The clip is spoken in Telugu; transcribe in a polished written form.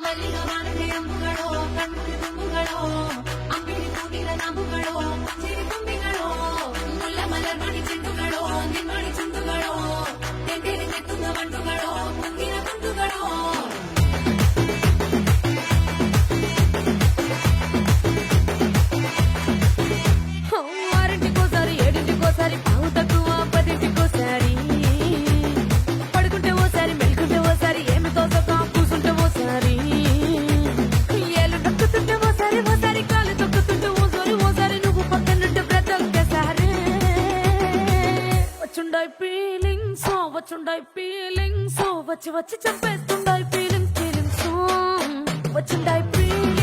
ಕಲ್ಲಿನ ಮಾನದೆ ಅಂಬುಗಳೋ ಕಣ್ಮುಡಿ ತುಂಬುಗಳೋ ಅಂಬಿಡಿ ಕೂಡಿದ ನಂಬುಗಳೋ ಸಿರಿ ತುಂಬಿಗಳೋ ಮುಲ್ಲ ಮಲರ್ ಮಣಿ ಚೆಂಡುಗಳೋ ನಿಮ್ಮಣಿ ಚುಂಡುಗಳೋ ತೆಂದೇರಿ ನೆತ್ತುന്ന ಮಂಡುಗಳೋ ಮುಂದಿನ ಗುಂಡುಗಳೋ ఆరింటికోసారి ఏడింటికోసారి పావు తక్కువ పదింటికోసారి పడుకుంటే ఓసారి మెలుకుంటే ఓసారి ఏమి తోసక కూసుంటే ఓసారి ఏళ్ళు నొక్కుతుంటే ఓసారి ఓసారి కాలు తొక్కుతుంటే ఓసారి నువ్వు పక్కనుంటే ప్రతి ఒక్కసారి వచ్చుండాయి ఫీలింగ్స్ వచ్చి వచ్చి చంపేస్తుండాయి ఫీలింగ్స్ వచ్చుండాయి ఫీలింగ్స్